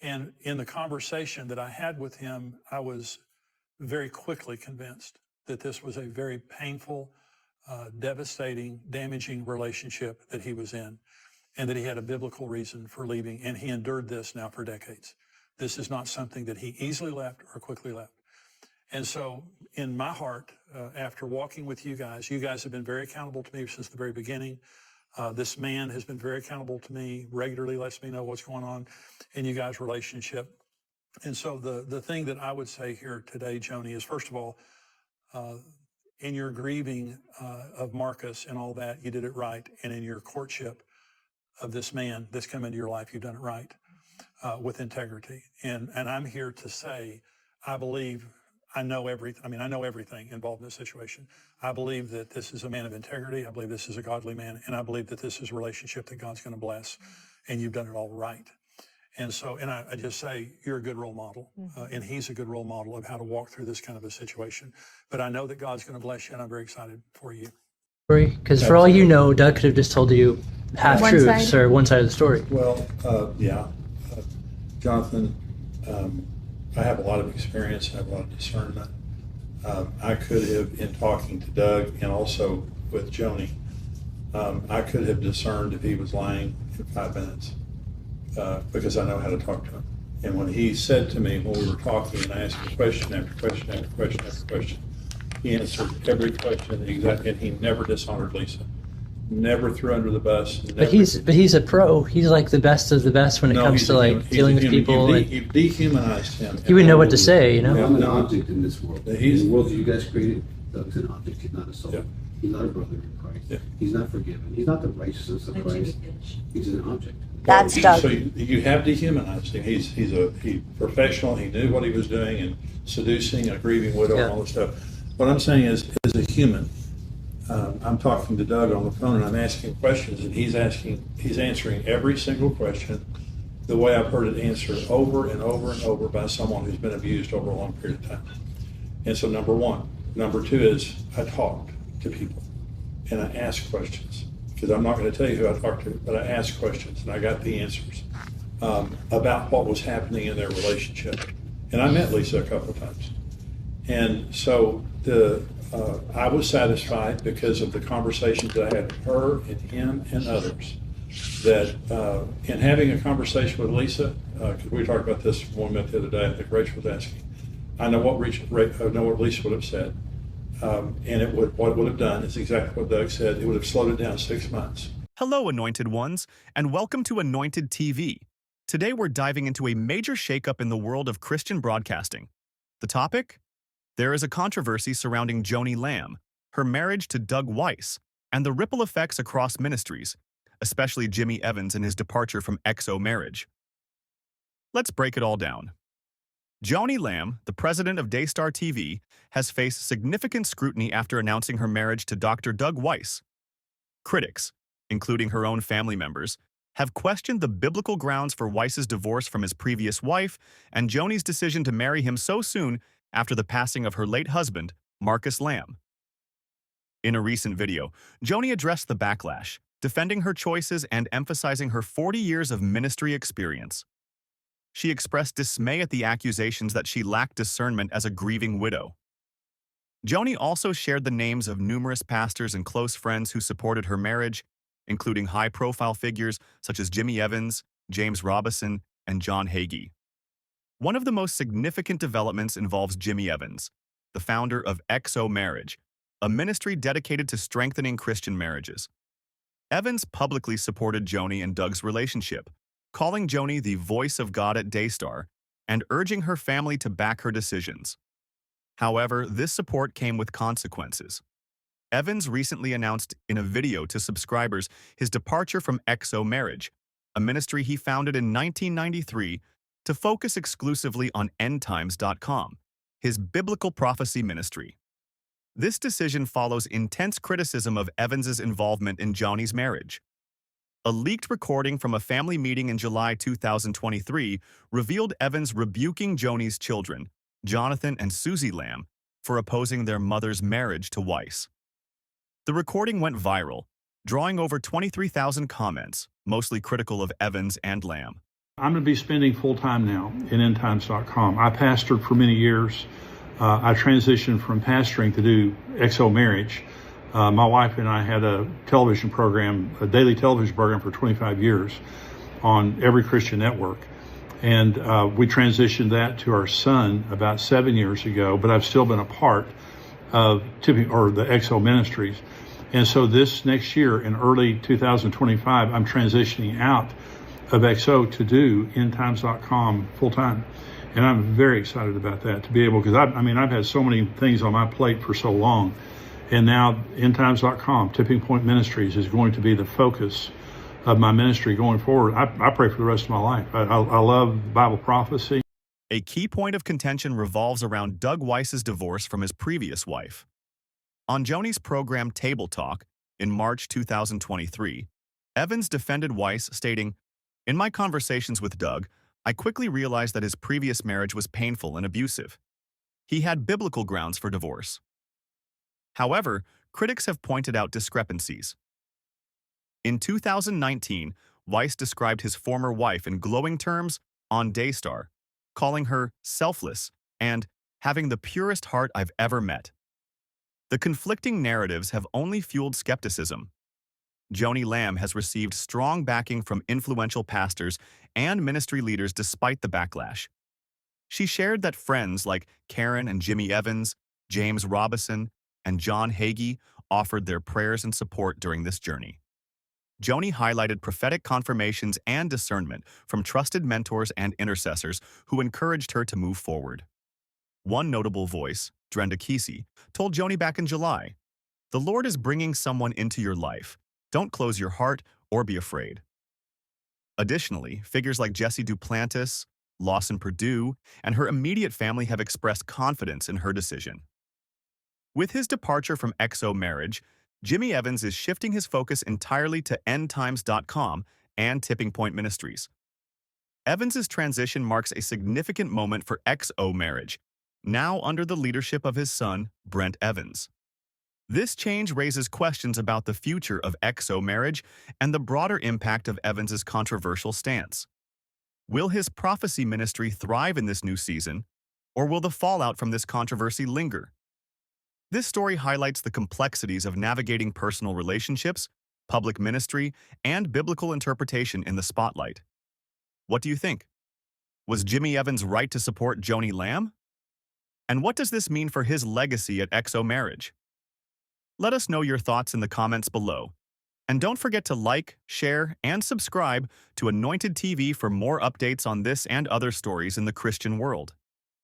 And in the conversation that I had with him, I was very quickly convinced that this was a very painful, devastating, damaging relationship that he was in, and that he had a biblical reason for leaving, and he endured this now for decades. This is not something that he easily left or quickly left. And so in my heart, after walking with you guys have been very accountable to me since the very beginning. This man has been very accountable to me, regularly lets me know what's going on in you guys' relationship. And so the thing that I would say here today, Joni, is first of all, in your grieving of Marcus and all that, you did it right. And in your courtship of this man that's come into your life, you've done it right with integrity. And I'm here to say, I know everything involved in this situation. I believe that this is a man of integrity. I believe this is a godly man. And I believe that this is a relationship that God's going to bless. And you've done it all right. And so, and I just say, you're a good role model. And he's a good role model of how to walk through this kind of a situation. But I know that God's going to bless you, and I'm very excited for you. Because for all you know, Doug could have just told you half-truths or one side of the story. Well, Jonathan, I have a lot of experience. I have a lot of discernment. I could have, in talking to Doug and also with Joni, I could have discerned if he was lying in 5 minutes because I know how to talk to him. And when he said to me, when we were talking and I asked him question after question after question after question, he answered every question exactly, and he never dishonored Lisa. Never threw under the bus. But he's a pro. He's like the best of the best when it comes to like dealing with people. You've dehumanized him. He would know what to say, you know. I'm an object in this world. In the world that you guys created, Doug's an object. He's not a soul. Yeah. He's not a brother in Christ. Yeah. He's not forgiven. He's not the righteousness of Christ. He's an object. That's Doug. So you have dehumanized him. He's professional. He knew what he was doing and seducing a grieving widow and all this stuff. What I'm saying is, as a human, I'm talking to Doug on the phone and I'm asking questions, and he's answering every single question the way I've heard it answered over and over and over by someone who's been abused over a long period of time. And so number one. Number two is I talked to people and I asked questions, because I'm not going to tell you who I talked to, but I asked questions and I got the answers about what was happening in their relationship. And I met Lisa a couple of times. And so I was satisfied because of the conversations that I had with her and him and others, that in having a conversation with Lisa, because we talked about this when we met the other day, I think Rachel was asking, I know what Lisa would have said. And what it would have done is exactly what Doug said. It would have slowed it down 6 months. Hello, Anointed Ones, and welcome to Anointed TV. Today we're diving into a major shakeup in the world of Christian broadcasting. The topic? There is a controversy surrounding Joni Lamb, her marriage to Doug Weiss, and the ripple effects across ministries, especially Jimmy Evans and his departure from XO marriage. Let's break it all down. Joni Lamb, the president of Daystar TV, has faced significant scrutiny after announcing her marriage to Dr. Doug Weiss. Critics, including her own family members, have questioned the biblical grounds for Weiss's divorce from his previous wife and Joni's decision to marry him so soon after the passing of her late husband, Marcus Lamb. In a recent video, Joni addressed the backlash, defending her choices and emphasizing her 40 years of ministry experience. She expressed dismay at the accusations that she lacked discernment as a grieving widow. Joni also shared the names of numerous pastors and close friends who supported her marriage, including high-profile figures such as Jimmy Evans, James Robison, and John Hagee. One of the most significant developments involves Jimmy Evans, the founder of XO Marriage, a ministry dedicated to strengthening Christian marriages. Evans publicly supported Joni and Doug's relationship, calling Joni the voice of God at Daystar and urging her family to back her decisions. However, this support came with consequences. Evans recently announced in a video to subscribers his departure from XO Marriage, a ministry he founded in 1993 to focus exclusively on endtimes.com, his biblical prophecy ministry. This decision follows intense criticism of Evans's involvement in Joni's marriage. A leaked recording from a family meeting in July 2023 revealed Evans rebuking Joni's children, Jonathan and Susie Lamb, for opposing their mother's marriage to Weiss. The recording went viral, drawing over 23,000 comments, mostly critical of Evans and Lamb. I'm going to be spending full time now in endtimes.com. I pastored for many years. I transitioned from pastoring to do XO Marriage. My wife and I had a television program, a daily television program for 25 years on every Christian network. And we transitioned that to our son about 7 years ago, but I've still been a part of the XO Ministries. And so this next year in early 2025, I'm transitioning out of XO to do endtimes.com full time. And I'm very excited about that, to be able, because I've had so many things on my plate for so long. And now endtimes.com, Tipping Point Ministries, is going to be the focus of my ministry going forward. I pray for the rest of my life. I love Bible prophecy. A key point of contention revolves around Doug Weiss's divorce from his previous wife. On Joni's program Table Talk in March 2023, Evans defended Weiss, stating, "In my conversations with Doug, I quickly realized that his previous marriage was painful and abusive. He had biblical grounds for divorce. However, critics have pointed out discrepancies. In 2019, Weiss described his former wife in glowing terms on Daystar, calling her selfless and having the purest heart I've ever met. The conflicting narratives have only fueled skepticism. Joni Lamb has received strong backing from influential pastors and ministry leaders despite the backlash. She shared that friends like Karen and Jimmy Evans, James Robison, and John Hagee offered their prayers and support during this journey. Joni highlighted prophetic confirmations and discernment from trusted mentors and intercessors who encouraged her to move forward. One notable voice, Drenda Kesey, told Joni back in July, "The Lord is bringing someone into your life. Don't close your heart or be afraid." Additionally, figures like Jesse Duplantis, Lawson Perdue, and her immediate family have expressed confidence in her decision. With his departure from XO Marriage, Jimmy Evans is shifting his focus entirely to endtimes.com and Tipping Point Ministries. Evans's transition marks a significant moment for XO Marriage, now under the leadership of his son, Brent Evans. This change raises questions about the future of XO Marriage and the broader impact of Evans's controversial stance. Will his prophecy ministry thrive in this new season, or will the fallout from this controversy linger? This story highlights the complexities of navigating personal relationships, public ministry, and biblical interpretation in the spotlight. What do you think? Was Jimmy Evans right to support Joni Lamb? And what does this mean for his legacy at XO Marriage? Let us know your thoughts in the comments below. And don't forget to like, share, and subscribe to Anointed TV for more updates on this and other stories in the Christian world.